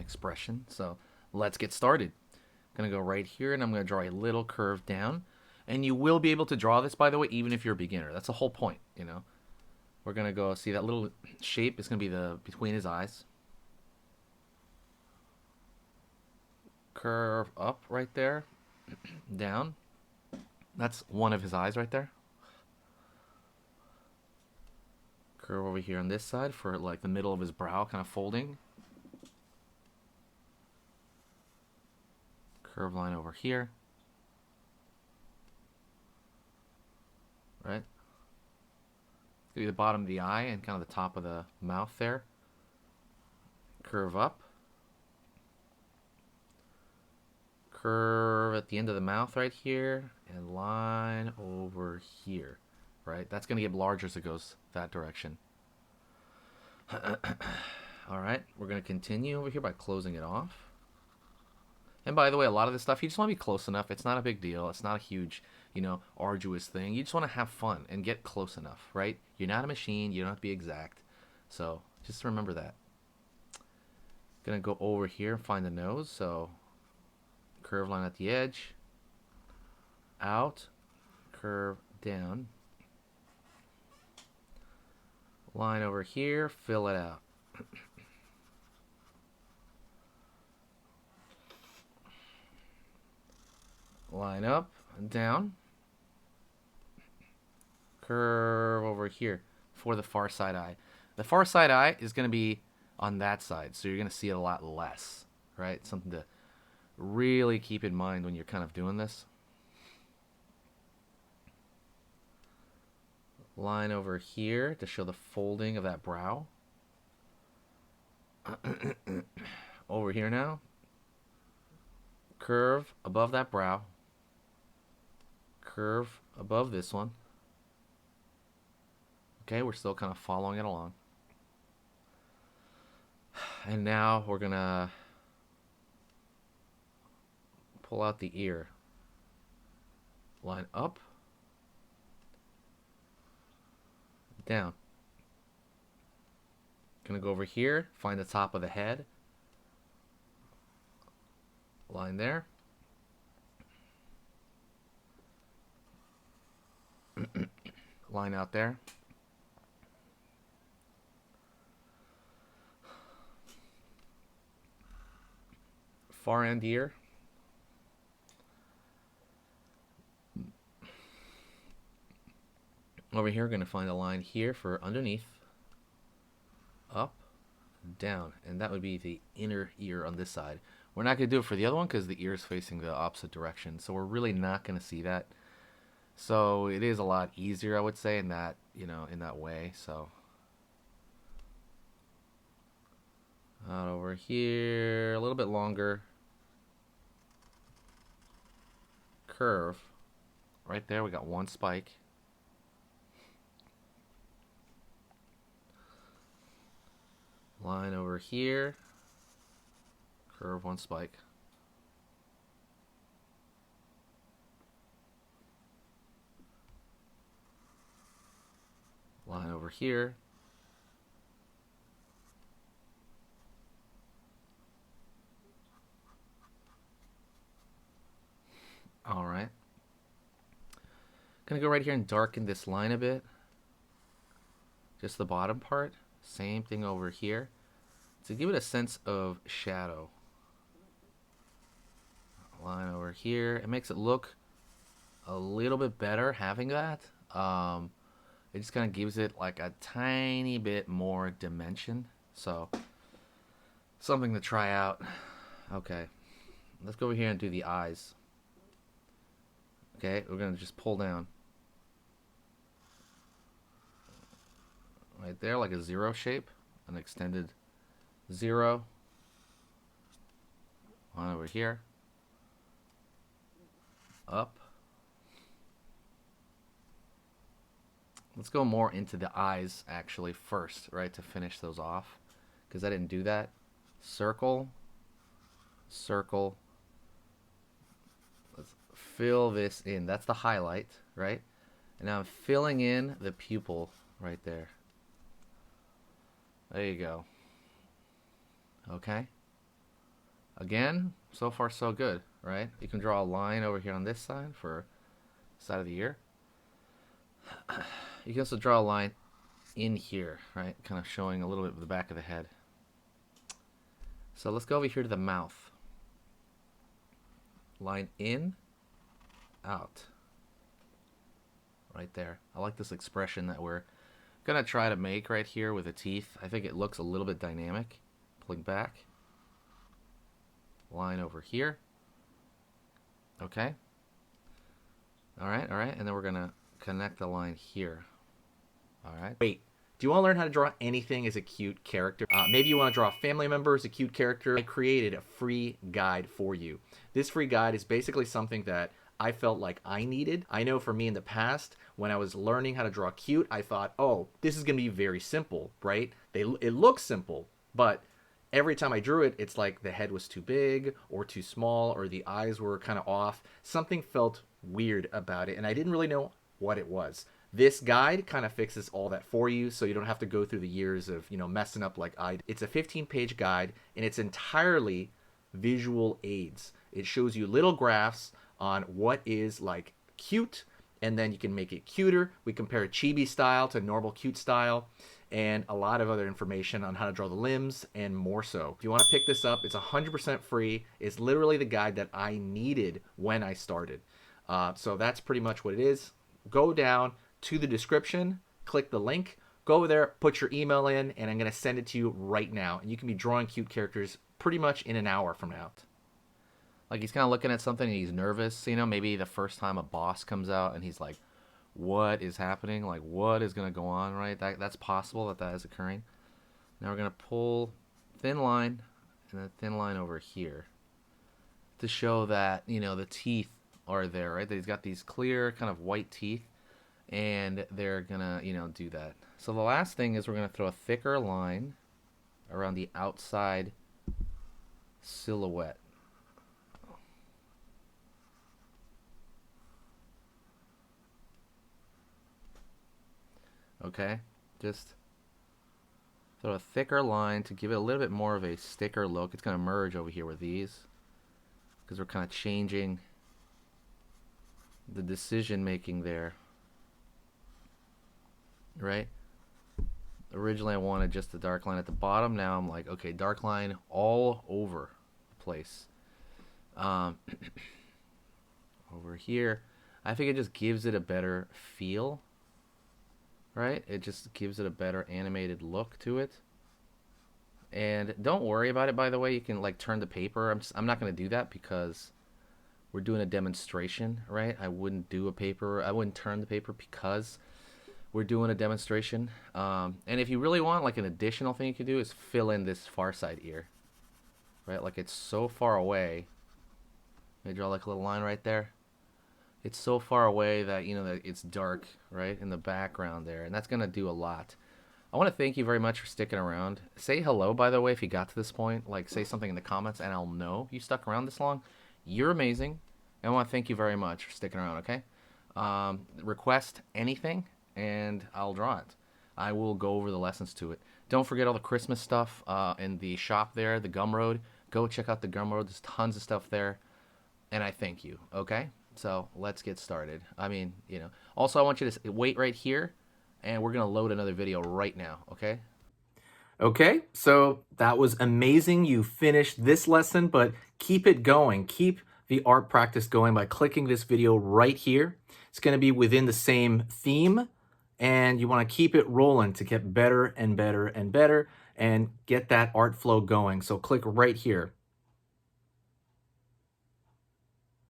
expression. So let's get started. I'm going to go right here and I'm going to draw a little curve down. And you will be able to draw this, by the way, even if you're a beginner. That's the whole point, you know. We're going to go see that little shape is going to be the between his eyes. Curve up right there, down. That's one of his eyes right there. Curve over here on this side for like the middle of his brow, kind of folding. Curve line over here. Right? It's going to be the bottom of the eye and kind of the top of the mouth there. Curve up. Curve at the end of the mouth right here. And line over here. Right? That's going to get larger as it goes that direction. Alright, we're going to continue over here by closing it off. And by the way, a lot of this stuff, you just want to be close enough. It's not a big deal. It's not a huge, arduous thing. You just want to have fun and get close enough, right? You're not a machine. You don't have to be exact. So just remember that. Going to go over here and find the nose. So curve line at the edge. Out. Curve down. Line over here. Fill it out. Line up and down. Curve over here for the far side eye. The far side eye is going to be on that side, so you're going to see it a lot less, right? Something to really keep in mind when you're kind of doing this. Line over here to show the folding of that brow. Over here now. Curve above that brow. Curve above this one. Okay, we're still kind of following it along. And now we're going to pull out the ear. Line up. Down. Going to go over here, find the top of the head. Line there. Line out there. Far end ear. Over here, we're going to find a line here for underneath. Up, down. And that would be the inner ear on this side. We're not going to do it for the other one because the ear is facing the opposite direction. So we're really not going to see that. So it is a lot easier, I would say, in that, in that way. So out over here, a little bit longer. Curve. Right there, we got one spike. Line over here. Curve, one spike. Line over here. Alright. Gonna go right here and darken this line a bit. Just the bottom part. Same thing over here. To give it a sense of shadow. Line over here. It makes it look a little bit better having that. It just kind of gives it like a tiny bit more dimension. So, something to try out. Okay. Let's go over here and do the eyes. Okay, we're going to just pull down. Right there, like a zero shape. An extended zero. Line over here. Up. Let's go more into the eyes actually first, right, to finish those off. Because I didn't do that. Circle. Circle. Let's fill this in. That's the highlight, right? And now I'm filling in the pupil right there. There you go. Okay. Again, so far so good, right? You can draw a line over here on this side for side of the ear. You can also draw a line in here, right? Kind of showing a little bit of the back of the head. So let's go over here to the mouth. Line in, out. Right there. I like this expression that we're gonna try to make right here with the teeth. I think it looks a little bit dynamic. Pulling back. Line over here. Okay. All right, and then we're gonna connect the line here. All right. Wait, do you want to learn how to draw anything as a cute character? Maybe you want to draw a family member as a cute character. I created a free guide for you. This free guide is basically something that I felt like I needed. I know for me in the past, when I was learning how to draw cute, I thought, oh, this is going to be very simple, right? It looks simple, but every time I drew it, it's like the head was too big or too small or the eyes were kind of off. Something felt weird about it, and I didn't really know what it was. This guide kind of fixes all that for you, so you don't have to go through the years of, messing up like I did. It's a 15-page guide, and it's entirely visual aids. It shows you little graphs on what is like cute, and then you can make it cuter. We compare chibi style to normal cute style, and a lot of other information on how to draw the limbs and more so. If you want to pick this up, it's 100% free. It's literally the guide that I needed when I started. So that's pretty much what it is. Go down to the description, click the link, go over there, put your email in, and I'm going to send it to you right now. And you can be drawing cute characters pretty much in an hour from now. Like he's kind of looking at something and he's nervous, maybe the first time a boss comes out and he's like, what is happening? Like, what is going to go on, right? That's possible that is occurring. Now we're going to pull thin line and a thin line over here to show that, the teeth are there, right? That he's got these clear kind of white teeth, and they're gonna, do that. So the last thing is we're gonna throw a thicker line around the outside silhouette. Okay, just throw a thicker line to give it a little bit more of a sticker look. It's gonna merge over here with these because we're kind of changing the decision making there, right? Originally I wanted just the dark line at the bottom. Now I'm like, okay, dark line all over the place. Over here, I think it just gives it a better feel, right? It just gives it a better animated look to it. And don't worry about it, by the way. You can like turn the paper. I'm not going to do that because we're doing a demonstration, right? I wouldn't do a paper. I wouldn't turn the paper because we're doing a demonstration. And if you really want, like an additional thing you can do is fill in this far side ear, right? Like it's so far away. Let me draw like a little line right there. It's so far away that, that it's dark, right, in the background there. And that's going to do a lot. I want to thank you very much for sticking around. Say hello, by the way, if you got to this point. Like, say something in the comments, and I'll know you stuck around this long. You're amazing. And I want to thank you very much for sticking around, okay? Request anything, and I'll draw it. I will go over the lessons to it. Don't forget all the Christmas stuff in the shop there, the Gumroad. Go check out the Gumroad. There's tons of stuff there. And I thank you, okay? So let's get started. Also I want you to wait right here, and we're going to load another video right now, okay? Okay, so that was amazing. You finished this lesson, but keep it going. Keep the art practice going by clicking this video right here. It's going to be within the same theme, and you want to keep it rolling to get better and better and better and get that art flow going. So click right here.